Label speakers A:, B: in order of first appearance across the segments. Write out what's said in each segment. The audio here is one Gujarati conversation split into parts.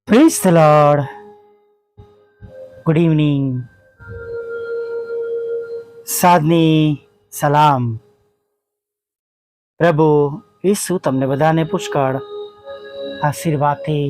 A: Praise the Lord. Good evening. સાધની સલામ. પ્રભુ ઈસુ તમને બધાને પુષ્કળ આશીર્વાદથી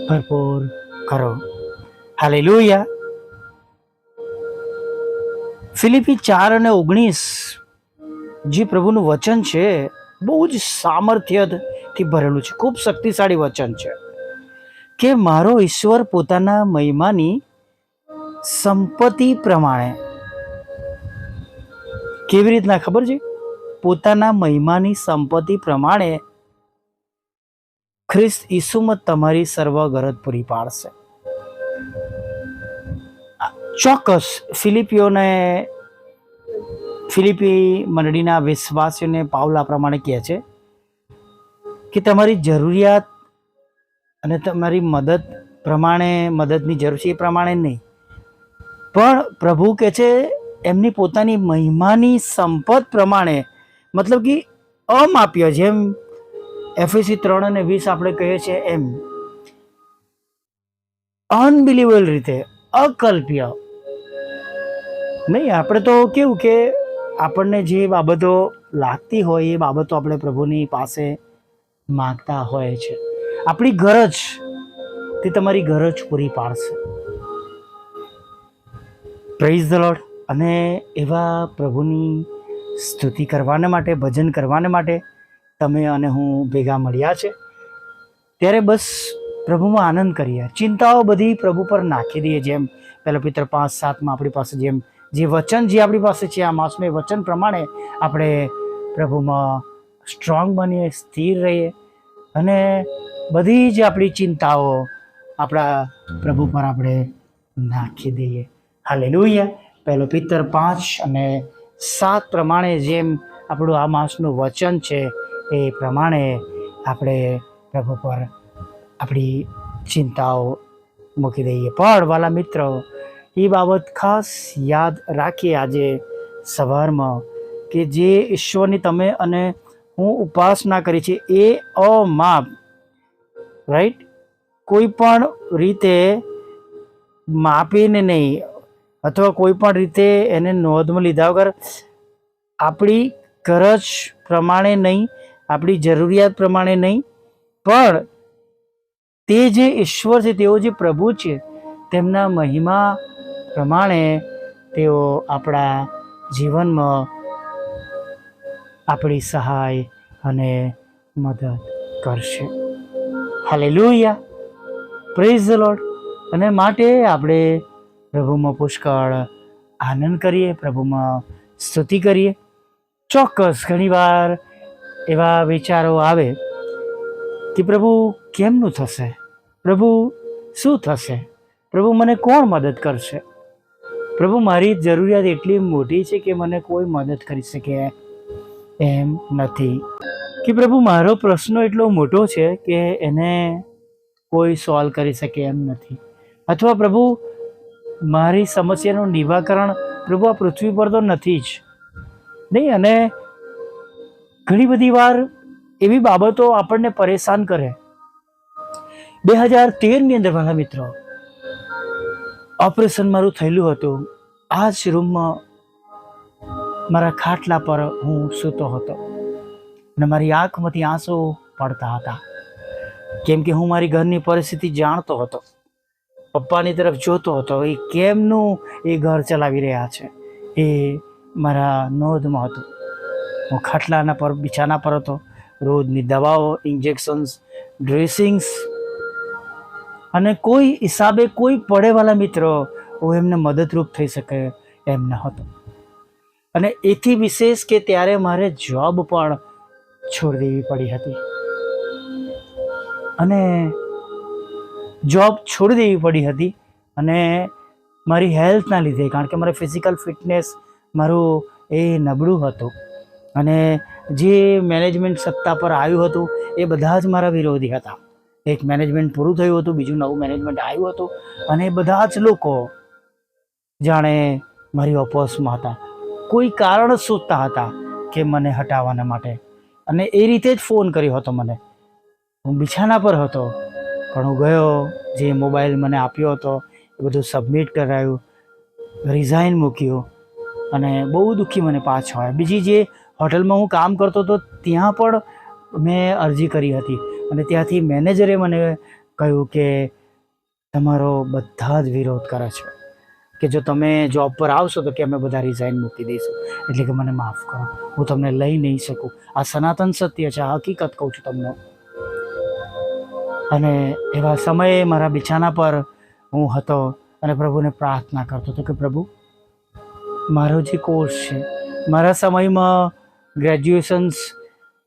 A: ભરપૂર કરો. હાલેલુયા. ફિલિપી 4:19 જે પ્રભુનું વચન છે બહુ જ સામર્થ્યથી ભરેલું છે. ખૂબ શક્તિશાળી વચન છે કે મારો ઈશ્વર પોતાના મહિમાની સંપત્તિ પ્રમાણે, કેવી રીતના ખબર છે? પોતાના મહિમાની સંપત્તિ પ્રમાણે ખ્રિસ્ત ઈસુમાં તમારી સર્વ ગરજ પૂરી પાડશે. ચોક્કસ ફિલિપી મંડળીના વિશ્વાસીઓને પાઉલ આ પ્રમાણે કહે છે કે તમારી જરૂરિયાત અને તમારી મદદ પ્રમાણે, મદદની જરૂર છે એ પ્રમાણે નહીં, પણ પ્રભુ કહે છે એમની પોતાની મહિમાની સંપત પ્રમાણે, મતલબ કે અમાપ્ય, જેમ એફએસી 3:20 આપણે કહીએ છીએ એમ અનબિલીવેબલ રીતે, અકલ્પ્ય નહીં. આપણે તો કેવું કે આપણને જે બાબતો લાગતી હોય એ બાબતો આપણે પ્રભુની પાસે માગતા હોય છે. આપણી ગરજ, તે તમારી ગરજ પૂરી પાડશે. Praise the lord. અને એવા પ્રભુની સ્તુતિ કરવાને માટે, ભજન કરવાને માટે તમે અને હું ભેગા મળ્યા છે. ત્યારે બસ પ્રભુમાં આનંદ કરીએ, ચિંતાઓ બધી પ્રભુ પર નાખી દઈએ. જેમ પહેલા પિતર 5:7 આપણી પાસે જે વચન જે આપણી પાસે છે, આ માસનું વચન પ્રમાણે આપણે પ્રભુમાં સ્ટ્રોંગ બનીએ, સ્થિર રહીએ અને બધી જ આપણી ચિંતાઓ આપણા પ્રભુ પર આપણે નાખી દઈએ. હાલેલુયા. પહેલો પિતર 5:7 પ્રમાણે જેમ આપણું આ માસનું વચન છે એ પ્રમાણે આપણે પ્રભુ પર આપણી ચિંતાઓ મૂકી દઈએ. પણ વાલા મિત્રો, એ બાબત ખાસ યાદ રાખીએ આજે સવારમાં કે જે ઈશ્વરની તમે અને હું ઉપાસના કરી છે એ અમાપ, રાઈટ, કોઈ પણ રીતે માપીને નહીં, અથવા કોઈ પણ રીતે એને નોંધમાં લીધા વગર, આપણી ગરજ પ્રમાણે નહીં, આપણી જરૂરિયાત પ્રમાણે નહીં, પણ તે જે ઈશ્વર છે, તેઓ જે પ્રભુ છે, તેમના મહિમા પ્રમાણે તેઓ આપણા જીવનમાં આપણી સહાય અને મદદ કરશે. હાલેલુયા. Praise the lord. અને માટે આપણે પ્રભુમાં પુષ્કળ આનંદ કરીએ, પ્રભુમાં સ્તુતિ કરીએ. ચોક્કસ ઘણીવાર એવા વિચારો આવે કે પ્રભુ કેમનું થશે, પ્રભુ શું થશે, પ્રભુ મને કોણ મદદ કરશે, પ્રભુ મારી જરૂરિયાત એટલી મોટી છે કે મને કોઈ મદદ કરી શકે એમ નથી, કે પ્રભુ મારો પ્રશ્ન એટલો મોટો છે કે એને કોઈ સોલ્વ કરી શકે એમ નથી, અથવા પ્રભુ મારી સમસ્યાનું નિવારણ પ્રભુ આ પૃથ્વી પર તો નથી જ નહીં. અને ઘણી બધી વાર એવી બાબતો આપણને પરેશાન કરે. 2013ની અંદર મારા મિત્રો ઓપરેશન મારું થયેલું હતું. આ જ રૂમમાં મારા ખાટલા પર હું સૂતો હતો અને મારી આંખમાંથી આંસુ પડતા હતા, કેમ કે હું મારી ઘરની પરિસ્થિતિ જાણતો હતો. પપ્પાની તરફ જોતો હતો, એ કેમનું એ ઘર ચલાવી રહ્યા છે એ મારા નોંધમાં હતું. હું ખાટલાના પર, બિછાના પર હતો. રોજની દવાઓ, ઇન્જેક્શન્સ, ડ્રેસિંગ્સ, અને કોઈ હિસાબે કોઈ પડેવાળા મિત્રો હું એમને મદદરૂપ થઈ શકે એમ ન હતો. અને એથી વિશેષ કે ત્યારે મારે જોબ પણ છોડી દેવી પડી હતી. અને જોબ છોડી દેવી પડી હતી અને મારી હેલ્થના લીધે, કારણ કે મારે ફિઝિકલ ફિટનેસ મારું એ નબળું હતું. અને જે મેનેજમેન્ટ સત્તા પર આવ્યું હતું એ બધા જ મારા વિરોધી હતા. એક મેનેજમેન્ટ પૂરું થયું હતું, બીજું નવું મેનેજમેન્ટ આવ્યું હતું, અને બધા જ લોકો જાણે મારી ઓપોઝમાં હતા. કોઈ કારણ શોધતા હતા કે મને હટાવવાના માટે, અને એ રીતે જ ફોન કર્યો હતો મને. હું બિછાના પર હતો પણ હું ગયો, જે મોબાઈલ મને આપ્યો હતો એ બધું સબમિટ કરાયું, રિઝાઇન મૂક્યું અને બહુ દુઃખી મને પાછો આવ્યો. બીજી જે હોટલમાં હું કામ કરતો હતો ત્યાં પણ મેં અરજી કરી હતી અને ત્યાંથી મેનેજરે મને કહ્યું કે તમારો બધા જ વિરોધ કરે છે કે જો તમે જોબ પર આવશો તો કે અમે બધા રિઝાઇન મૂકી દઈશું, એટલે કે મને માફ કરો, હું તમને લઈ નહીં શકું. આ સનાતન સત્ય છે, આ હકીકત કહું છું તમને. અને એવા સમયે મારા બિછાના પર હું હતો અને પ્રભુને પ્રાર્થના કરતો હતો કે પ્રભુ, મારો જે કોર્સ છે, મારા સમયમાં ગ્રેજ્યુએશન્સ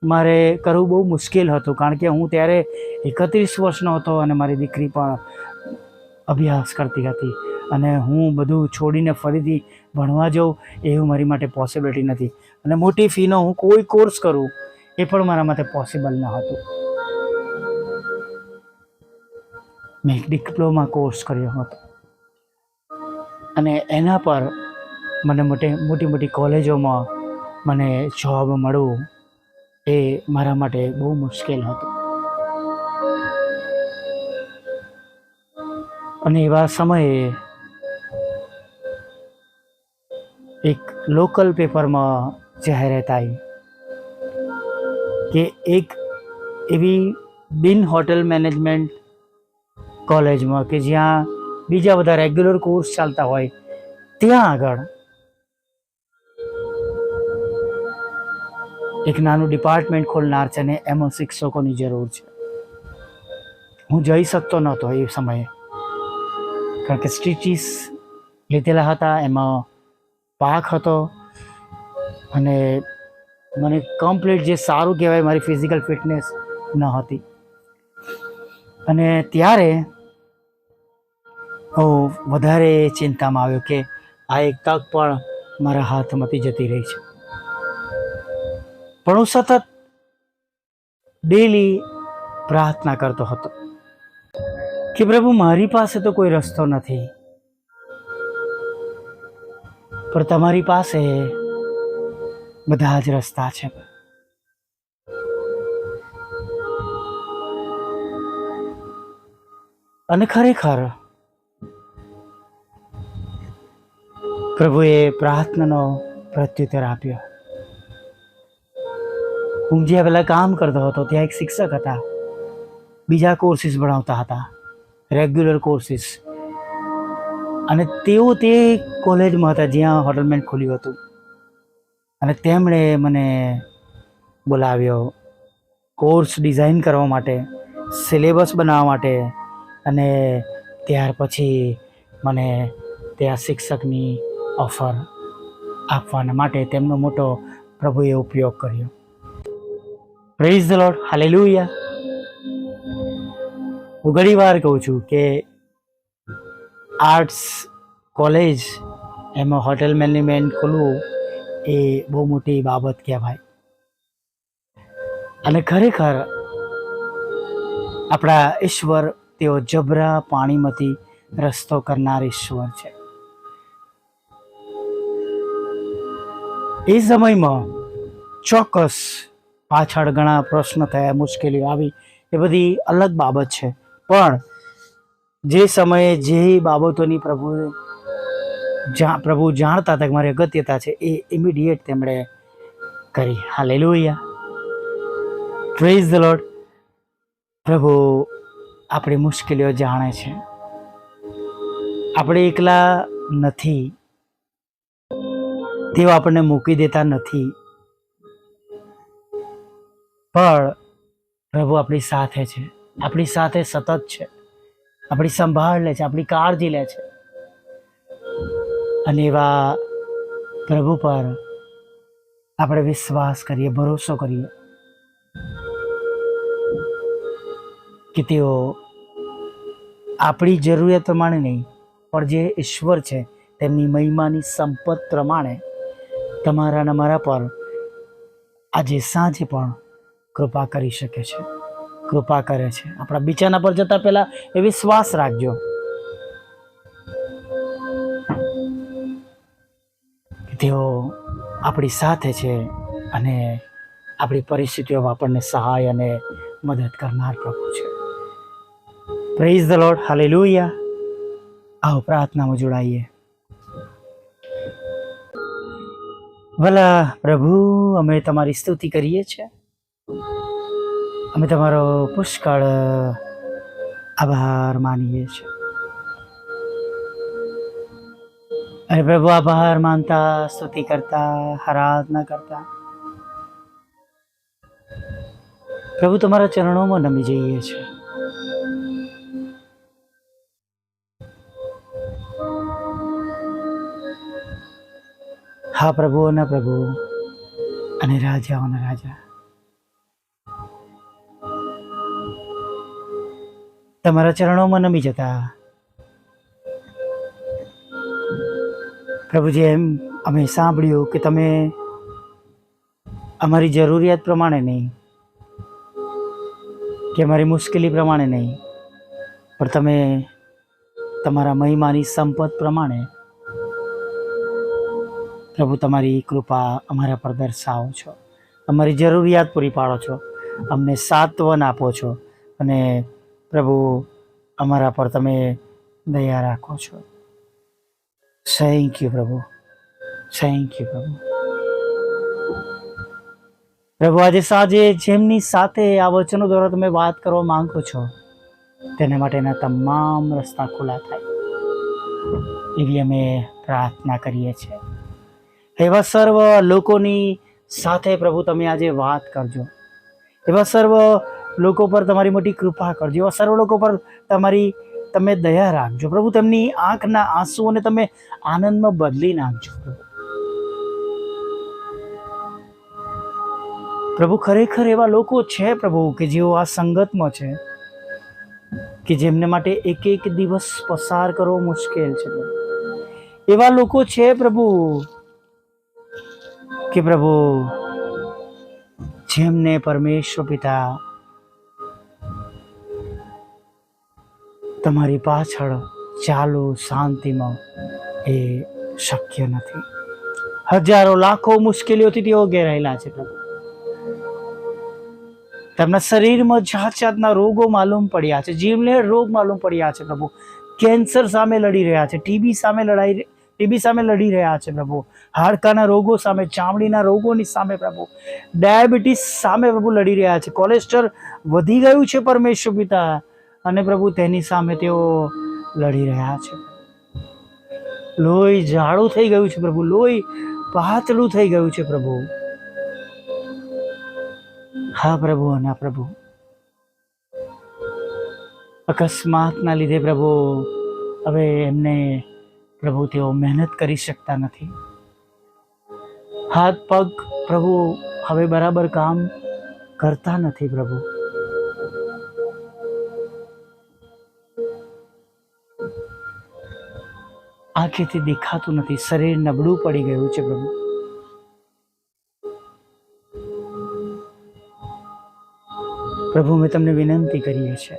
A: મારે કરવું બહુ મુશ્કેલ હતું, કારણ કે હું ત્યારે 31 વર્ષનો હતો અને મારી દીકરી પણ અભ્યાસ કરતી હતી અને હું બધું છોડીને ફરીથી ભણવા જાઉં એવું મારી માટે પોસિબિલિટી નથી અને મોટી ફીનો હું કોઈ કોર્સ કરું એ પણ મારા માટે પોસિબલ ન હતું. મેં એક ડિપ્લોમા કોર્સ કર્યો હતો અને એના પર મને મોટી મોટી કોલેજોમાં મને જોબ મળવું એ મારા માટે બહુ મુશ્કેલ હતું. અને એવા સમયે એક લોકલ પેપરમાં જાહેરાત આવી કે એક એવી બિન હોટેલ મેનેજમેન્ટ કોલેજમાં કે જ્યાં બીજા બધા રેગ્યુલર કોર્સ ચાલતા હોય ત્યાં આગળ એક નાનું ડિપાર્ટમેન્ટ ખોલનાર છે ને એમાં શિક્ષકોની જરૂર છે. હું જઈ શકતો નહોતો એ સમયે, કારણ કે સ્ટીચીસ લીધેલા હતા, એમાં પાક હતો અને મને કમ્પ્લીટ જે સારું કહેવાય મારી ફિઝિકલ ફિટનેસ ન હતી. અને ત્યારે હું વધારે ચિંતામાં આવ્યો કે આ એક તક પણ મારા હાથમાંથી જતી રહી છે. પણ હું સતત ડેલી પ્રાર્થના કરતો હતો કે પ્રભુ, મારી પાસે તો કોઈ રસ્તો નથી, પણ તમારી પાસે બધા જ રસ્તા છે. અને ખરેખર પ્રભુએ પ્રાર્થનાનો પ્રત્યુત્તર આપ્યો. હું જ્યાં પહેલાં કામ કરતો હતો ત્યાં એક શિક્ષક હતા, બીજા કોર્સિસ ભણાવતા હતા, રેગ્યુલર કોર્સિસ, અને તેઓ તે કોલેજમાં હતા જ્યાં હોટલમેન્ટ ખુલ્યું હતું. અને તેમણે મને બોલાવ્યો કોર્સ ડિઝાઇન કરવા માટે, સિલેબસ બનાવવા માટે, અને ત્યાર પછી મને ત્યાં શિક્ષકની ઓફર આપવાના માટે તેમનો મોટો પ્રભુએ ઉપયોગ કર્યો. Praise the lord, hallelujah. હું ઘણી વાર કહું છું કે આર્ટ્સ કોલેજ એમાં હોટેલ મેનેજમેન્ટ ખોલવું એ બહુ મોટી બાબત કહેવાય. અને ખરેખર આપણા ઈશ્વર તેઓ જબરા પાણીમાંથી રસ્તો કરનાર ઈશ્વર છે. એ સમયમાં ચોક્કસ પાછળ ઘણા પ્રશ્નો થયા, મુશ્કેલીઓ આવી, એ બધી અલગ બાબત છે, પણ જે સમયે જે બાબતોની પ્રભુ જાણતા હતા કે મારી અગત્યતા છે એ ઇમિડિયેટ તેમણે કરી. Hallelujah, praise the lord. પ્રભુ આપણી મુશ્કેલીઓ જાણે છે, આપણે એકલા નથી, તેઓ આપણને મૂકી દેતા નથી, પણ પ્રભુ આપણી સાથે છે, આપણી સાથે સતત છે, આપણી સંભાળ લે છે, આપણી કાળજી લે છે. અને એવા પ્રભુ પર આપણે વિશ્વાસ કરીએ, ભરોસો કરીએ કે તેઓ આપણી જરૂરિયાત પ્રમાણે નહીં, પણ જે ઈશ્વર છે તેમની મહિમાની સંપત પ્રમાણે તમારા અને મારા પર આજે સાંજે પણ કૃપા કરી શકે છે, કૃપા કરે છે. આપણા બિછાના પર જતા પહેલા એ વિશ્વાસ રાખજો કે તેઓ આપણી સાથે છે અને આપણી પરિસ્થિતિઓમાં આપણને સહાય અને મદદ કરનાર પ્રભુ છે. Praise the lord, hallelujah. આવો પ્રાર્થનામાં જોડાઈએ. ભલા પ્રભુ, અમે તમારી સ્તુતિ કરીએ છીએ. અમે તમારો પુષ્કળ આભાર માનીએ છીએ. અને પ્રભુ, આભાર માનતા, સ્તુતિ કરતા, આરાધના કરતા પ્રભુ તમારા ચરણોમાં નમી જઈએ છીએ. હા પ્રભુઓના પ્રભુ અને રાજાઓના રાજા, તમારા ચરણોમાં નમી જતા પ્રભુ, જેમ અમે સાંભળ્યું કે તમે અમારી જરૂરિયાત પ્રમાણે નહીં, કે અમારી મુશ્કેલી પ્રમાણે નહીં, પણ તમે તમારા મહિમાની સંપત પ્રમાણે પ્રભુ તમારી કૃપા અમારા પર દર્શાવો છો. અમારી જરૂરિયાત પૂરી પાડો છો, અમને સાત્વન આપો છો, અને પ્રભુ અમારા પર તમે દયા રાખો છો. થેન્ક યુ પ્રભુ, થેન્ક યુ પ્રભુ. પ્રભુ, આજે સાંજે જેમની સાથે આ વચનો દ્વારા તમે વાત કરવા માંગો છો, તેના માટેના તમામ રસ્તા ખુલ્લા થાય એવી અમે પ્રાર્થના કરીએ છીએ. એવા સર્વ લોકોની સાથે પ્રભુ તમે આજે વાત કરજો. એવા સર્વ લોકો પર તમારી મોટી કૃપા કરજો. એવા સર્વ લોકો પર તમે દયા રાખજો પ્રભુ. તેમની આંખના આંસુઓને તમે આનંદમાં બદલી નાખજો પ્રભુ. ખરેખર એવા લોકો છે પ્રભુ કે જેઓ આ સંગતમાં છે, કે જેમને માટે એક એક દિવસ પસાર કરવો મુશ્કેલ છે. એવા લોકો છે પ્રભુ કે પ્રભુ જેમને પરમેશ્વર પિતા તમારી પાછળ ચાલુ શાંતિમાં એ શક્ય નથી. હજારો લાખો મુશ્કેલીઓથી તેઓ ઘેરાયેલા છે પ્રભુ. તેમના શરીરમાં જાત જાતના રોગો માલુમ પડ્યા છે, જીવલેણ રોગ માલુમ પડ્યા છે પ્રભુ. કેન્સર સામે લડી રહ્યા છે, ટીબી સામે લડી રહ્યા છે પ્રભુ. હાડકાના રોગો સામે, ચામડીના રોગોની સામે પ્રભુ, ડાયાબિટીસ સામે પ્રભુ લડી રહ્યા છે. કોલેસ્ટ્રોલ વધી ગયું છે પરમેશ્વર પિતા, અને પ્રભુ તેની સામે તેઓ લડી રહ્યા છે. લોહી જાડું થઈ ગયું છે પ્રભુ, લોહી પાતળું થઈ ગયું છે પ્રભુ. હા પ્રભુ, ના પ્રભુ, અકસ્માતના લીધે પ્રભુ હવે એમને પ્રભુ તેઓ મહેનત કરી શકતા નથી. હાથ પગ પ્રભુ હવે બરાબર કામ કરતા નથી પ્રભુ. આંખેથી દેખાતું નથી, શરીર નબળું પડી ગયું છે પ્રભુ. પ્રભુ, મેં તમને વિનંતી કરીએ છીએ,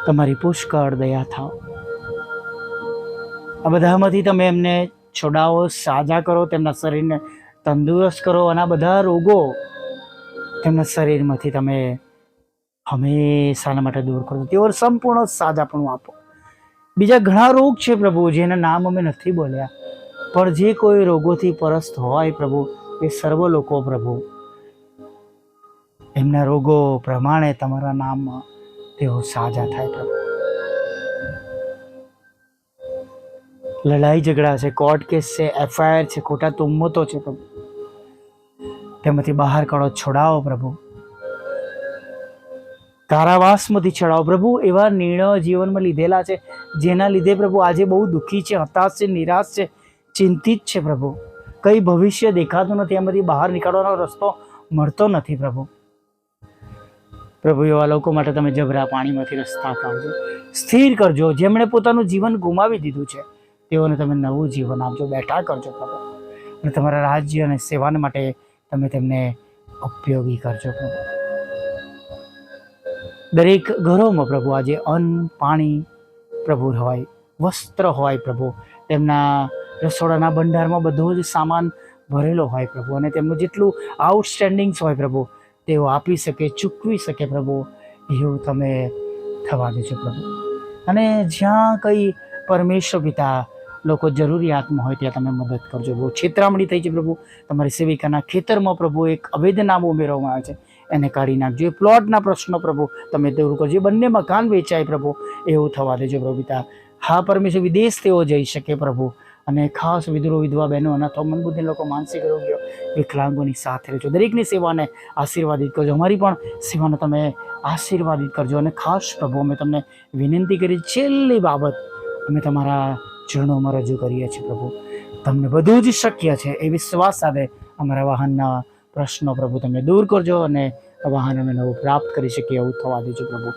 A: તમારી પુષ્કળ દયા થાઓ. આ બધામાંથી તમે એમને છોડાવો, સાજા કરો, તેમના શરીરને તંદુરસ્ત કરો, અને આ બધા રોગો તેમના શરીરમાંથી તમે હંમેશાના માટે દૂર કરો. તેઓ સંપૂર્ણ સાજાપણું આપો. બીજા ઘણા રોગ છે પ્રભુ જેના નામ અમે નથી બોલ્યા, પણ જે કોઈ રોગોથી પરસ્ત હોય પ્રભુ, એ સર્વ લોકો પ્રભુ એમના રોગો પ્રમાણે તમારા નામમાં તેઓ સાજા થાય પ્રભુ. લડાઈ ઝઘડા છે, કોર્ટ કેસ છે, એફઆઈઆર છે, ખોટા તુમ્મતો છે પ્રભુ, તેમાંથી બહાર કાઢો, છોડાવો પ્રભુ. કારાવાસમાંથી છોડાવો પ્રભુ. એવા નિર્ણયો જીવનમાં લીધેલા છે જેના લીધે પ્રભુ આજે બહુ દુઃખી છે, હતાશ છે, નિરાશ છે, ચિંતિત છે પ્રભુ. કઈ ભવિષ્ય દેખાતું નથી, એમાંથી બહાર નીકળવાનો રસ્તો મળતો નથી પ્રભુ. પ્રભુ, એવા લોકો માટે તમે જબરા પાણીમાંથી રસ્તા કાઢજો, સ્થિર કરજો. જેમણે પોતાનું જીવન ગુમાવી દીધું છે તેઓને તમે નવું જીવન આપજો, બેઠા કરજો પ્રભુ, અને તમારા રાજ્ય અને સેવાને માટે તમે તેમને ઉપયોગી કરજો પ્રભુ. દરેક ઘરોમાં પ્રભુ આજે અન્ન પાણી પ્રભુ હોય, વસ્ત્ર હોય પ્રભુ, તેમના રસોડાના ભંડારમાં બધો જ સામાન ભરેલો હોય પ્રભુ, અને તેમનું જેટલું આઉટસ્ટેન્ડિંગ્સ હોય પ્રભુ તેઓ આપી શકે, ચૂકવી શકે પ્રભુ, એવું તમે થવા દેજો પ્રભુ. અને જ્યાં કંઈ પરમેશ્વર પિતા લોકો જરૂરિયાતમાં હોય ત્યાં તમે મદદ કરજો પ્રભુ. છેતરામણી થઈ છે પ્રભુ, તમારી સેવિકાના ખેતરમાં પ્રભુ એક અવૈધ નામ ઉમેરવામાં આવે છે, એને કાઢી નાખજો. એ પ્લોટના પ્રશ્નો પ્રભુ તમે દૂર કરજો. એ બંને મકાન વેચાય પ્રભુ, એવું થવા દેજો પ્રભુ પિતા. હા પરમેશ્વર, વિદેશ તેઓ જઈ શકે પ્રભુ, અને ખાસ વિધુરો વિધવા બહેનો, અનાથો, મંદબુદ્ધિ લોકો, માનસિક રોગીઓ, વિકલાંગોની સાથે રહેજો. દરેકની સેવાને આશીર્વાદિત કરજો. અમારી પણ સેવાને તમે આશીર્વાદિત કરજો. અને ખાસ પ્રભુ અમે તમને વિનંતી કરી, છેલ્લી બાબત અમે તમારા ચરણોમાં રજૂ કરીએ છીએ પ્રભુ. તમને બધું જ શક્ય છે એ વિશ્વાસ સાથે અમારા વાહનના પ્રશ્નો પ્રભુ તમે દૂર કરજો, અને વાહન અમે નવું પ્રાપ્ત કરી શકીએ એવું થવા દેજો પ્રભુ.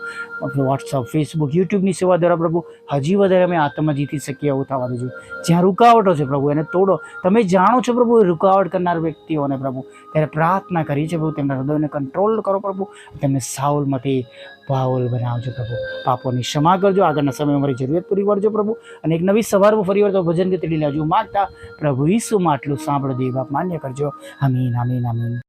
A: આપણું વોટ્સઅપ, ફેસબુક, યુટ્યુબની સેવા દ્વારા પ્રભુ હજી વધારે અમે આત્મા જીતી શકીએ એવું થવા દેજો. જ્યાં રૂકાવટો છે પ્રભુ એને તોડો. તમે જાણો છો પ્રભુ એ રૂકાવટ કરનાર વ્યક્તિઓને પ્રભુ, ત્યારે પ્રાર્થના કરી છે પ્રભુ, તેમના હૃદયને કંટ્રોલ કરો પ્રભુ, તેમને સાઉલમાંથી પાઉલ બનાવજો પ્રભુ. પાપોની ક્ષમા કરજો. આગળના સમય અમારી જરૂરિયાત પૂરી કરજો પ્રભુ. અને એક નવી સવારમાં ફરી વાર તો ભજન કે તેડી લેજો માગતા પ્રભુ ઈસુમાં આટલું સાંભળો દેવ બાપ, માન્ય કરજો. આમીન, આમીન, આમીન.